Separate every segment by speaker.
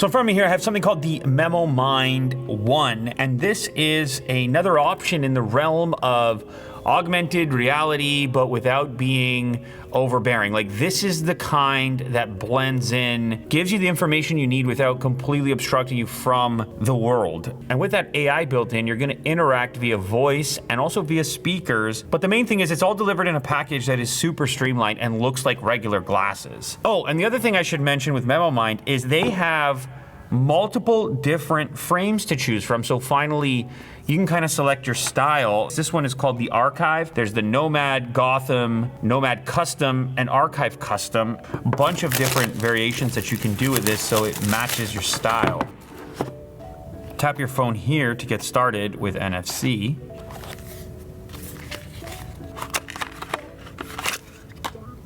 Speaker 1: So in front of me here, I have something called the MemoMind 1, and this is another option in the realm of augmented reality, but without being overbearing. Like, this is the kind that blends in, gives you the information you need without completely obstructing you from the world. And with that AI built in, you're gonna interact via voice and also via speakers. But the main thing is it's all delivered in a package that is super streamlined and looks like regular glasses. Oh, and the other thing I should mention with MemoMind is they have multiple different frames to choose from. So finally, you can kind of select your style. This one is called the Archive. There's the Nomad Gotham, Nomad Custom, and Archive Custom. A bunch of different variations that you can do with this so it matches your style. Tap your phone here to get started with NFC.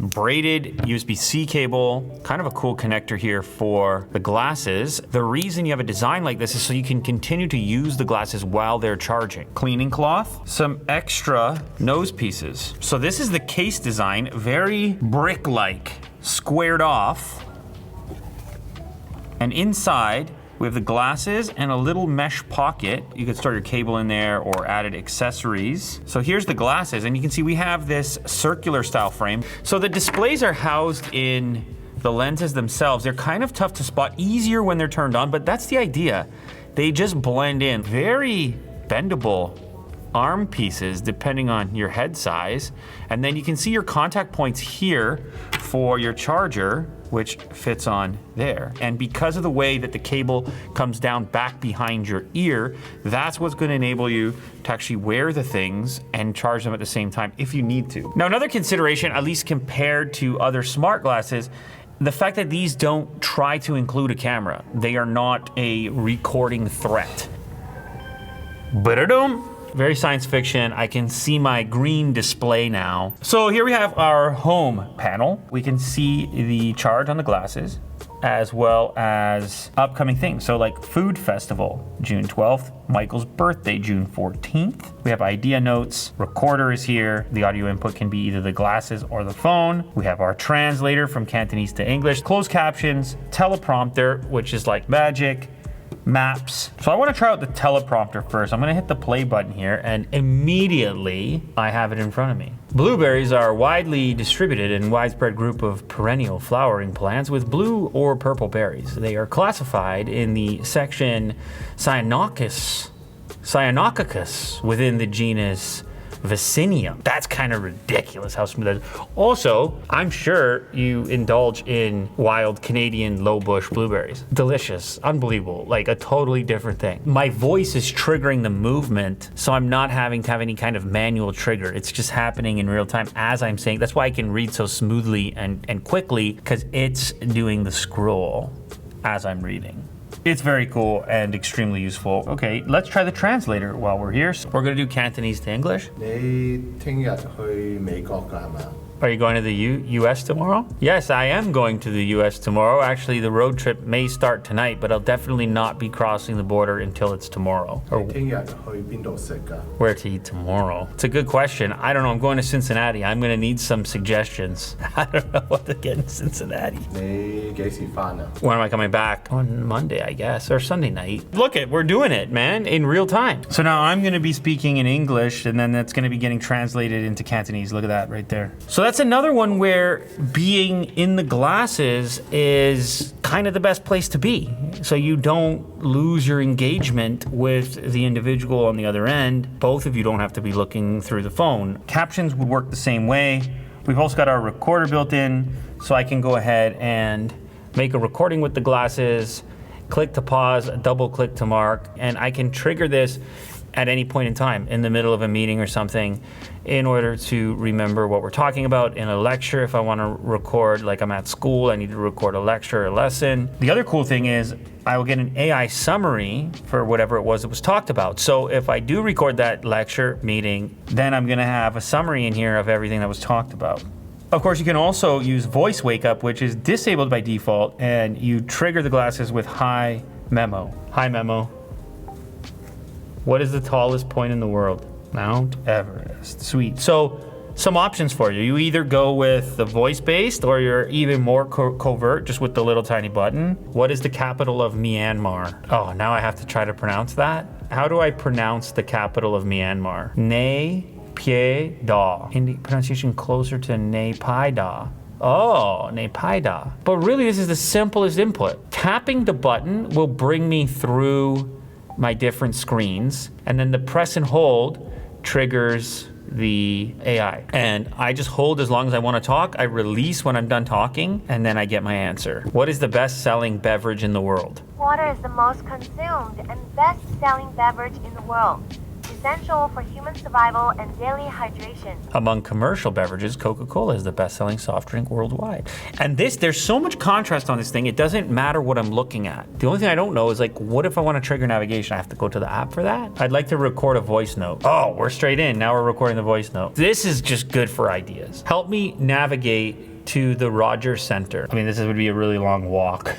Speaker 1: Braided USB-C cable, kind of a cool connector here for the glasses. The reason you have a design like this is so you can continue to use the glasses while they're charging. Cleaning cloth, some extra nose pieces. So this is the case design, very brick-like, squared off. And inside, we have the glasses and a little mesh pocket. You could store your cable in there or added accessories. So here's the glasses, and you can see we have this circular style frame. So the displays are housed in the lenses themselves. They're kind of tough to spot, easier when they're turned on, but that's the idea. They just blend in. Very bendable arm pieces depending on your head size. And then you can see your contact points here for your charger, which fits on there. And because of the way that the cable comes down back behind your ear, that's what's gonna enable you to actually wear the things and charge them at the same time if you need to. Now, another consideration, at least compared to other smart glasses, the fact that these don't try to include a camera. They are not a recording threat. Ba-da-dum. Very science fiction. I can see my green display now. So here we have our home panel. We can see the charge on the glasses as well as upcoming things. So like Food Festival, June 12th, Michael's birthday, June 14th. We have idea notes, recorder is here. The audio input can be either the glasses or the phone. We have our translator from Cantonese to English, closed captions, teleprompter, which is like magic, maps. So I want to try out the teleprompter first. I'm going to hit the play button here and immediately I have it in front of me. Blueberries are widely distributed in widespread group of perennial flowering plants with blue or purple berries. They are classified in the section Cyanocacus within the genus Vicinium. That's kind of ridiculous how smooth that is. Also, I'm sure you indulge in wild Canadian low bush blueberries. Delicious, unbelievable, like a totally different thing. My voice is triggering the movement, so I'm not having to have any kind of manual trigger. It's just happening in real time as I'm saying. That's why I can read so smoothly and quickly, because it's doing the scroll as I'm reading. It's very cool and extremely useful. Okay, let's try the translator while we're here. So we're gonna do Cantonese to English.
Speaker 2: 你聽日去美國㗎係嘛？
Speaker 1: Are you going to the US tomorrow? Yes, I am going to the US tomorrow. Actually, the road trip may start tonight, but I'll definitely not be crossing the border until it's tomorrow. Or
Speaker 2: 你聽日去邊度食㗎？
Speaker 1: where to eat tomorrow? It's a good question. I don't know. I'm going to Cincinnati. I'm going to need some suggestions. I don't know what to get in Cincinnati.
Speaker 2: 你幾時返啊？
Speaker 1: When am I coming back? On Monday, I guess, or Sunday night. Look it, we're doing it, man, in real time. So now I'm going to be speaking in English, and then that's going to be getting translated into Cantonese. Look at that right there. So that's another one where being in the glasses is kind of the best place to be. So you don't lose your engagement with the individual on the other end. Both of you don't have to be looking through the phone. Captions would work the same way. We've also got our recorder built in, so I can go ahead and make a recording with the glasses, click to pause, double click to mark, and I can trigger this at any point in time in the middle of a meeting or something in order to remember what we're talking about in a lecture. If I want to record, like I'm at school, I need to record a lecture or a lesson. The other cool thing is I will get an AI summary for whatever it was that was talked about. So if I do record that lecture meeting, then I'm going to have a summary in here of everything that was talked about. Of course, you can also use voice wake up, which is disabled by default, and you trigger the glasses with Hi Memo. Hi Memo. What is the tallest point in the world? Mount Everest. Sweet. So some options for you. You either go with the voice-based or you're even more covert just with the little tiny button. What is the capital of Myanmar? Oh, now I have to try to pronounce that. How do I pronounce the capital of Myanmar? Nay-pye-da. In the pronunciation closer to Nay-pye-da. Oh, Nay-pye-da. But really, this is the simplest input. Tapping the button will bring me through my different screens, and then the press and hold triggers the AI. And I just hold as long as I want to talk, I release when I'm done talking, and then I get my answer. What is the best-selling beverage in the world?
Speaker 3: Water is the most consumed and best-selling beverage in the world. Essential for human survival and daily hydration.
Speaker 1: Among commercial beverages, Coca-Cola is the best-selling soft drink worldwide. And there's so much contrast on this thing, it doesn't matter what I'm looking at. The only thing I don't know is like, what if I want to trigger navigation? I have to go to the app for that? I'd like to record a voice note. Oh, we're straight in. Now we're recording the voice note. This is just good for ideas. Help me navigate to the Rogers Center. I mean, this would be a really long walk,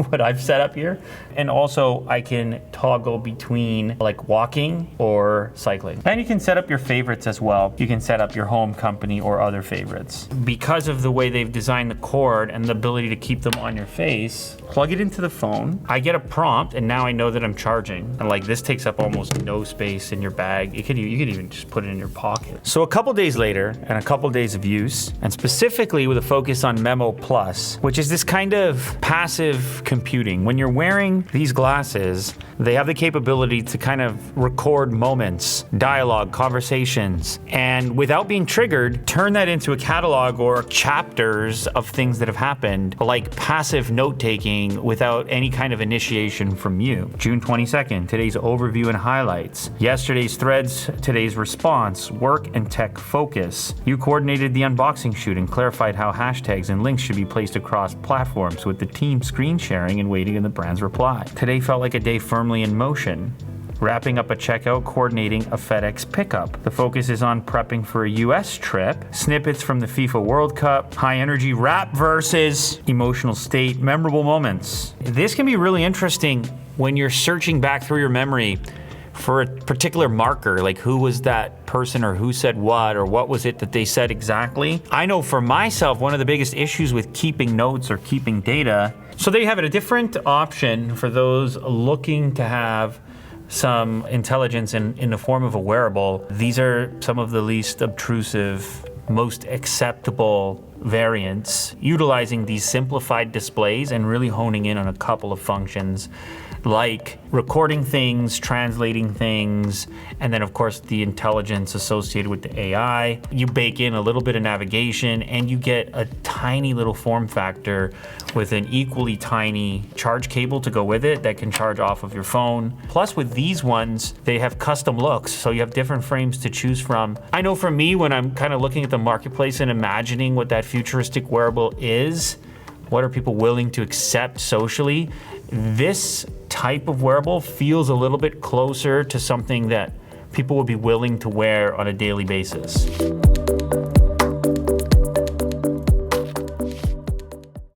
Speaker 1: what I've set up here. And also I can toggle between like walking or cycling. And you can set up your favorites as well. You can set up your home company or other favorites. Because of the way they've designed the cord and the ability to keep them on your face, plug it into the phone. I get a prompt and now I know that I'm charging. And like this takes up almost no space in your bag. You could even just put it in your pocket. So a couple days later and a couple days of use, and specifically with a focus on Memo Plus, which is this kind of passive computing. When you're wearing these glasses, they have the capability to kind of record moments, dialogue, conversations, and without being triggered, turn that into a catalog or chapters of things that have happened, like passive note-taking without any kind of initiation from you. June 22nd, today's overview and highlights. Yesterday's threads, today's response, work and tech focus. You coordinated the unboxing shoot and clarified how hashtags and links should be placed across platforms with the team screen sharing and waiting in the brand's reply. Today felt like a day firmly in motion. Wrapping up a checkout, coordinating a FedEx pickup. The focus is on prepping for a US trip, snippets from the FIFA World Cup, high energy rap verses, emotional state, memorable moments. This can be really interesting when you're searching back through your memory for a particular marker, like who was that person or who said what or what was it that they said exactly. I know for myself, one of the biggest issues with keeping notes or keeping data, so there you have it, a different option for those looking to have some intelligence in the form of a wearable. These are some of the least obtrusive, most acceptable variants, utilizing these simplified displays and really honing in on a couple of functions like recording things, translating things, and then of course the intelligence associated with the AI. You bake in a little bit of navigation and you get a tiny little form factor with an equally tiny charge cable to go with it that can charge off of your phone. Plus with these ones, they have custom looks, so you have different frames to choose from. I know for me, when I'm kind of looking at the marketplace and imagining what that futuristic wearable is, what are people willing to accept socially, this type of wearable feels a little bit closer to something that people would be willing to wear on a daily basis.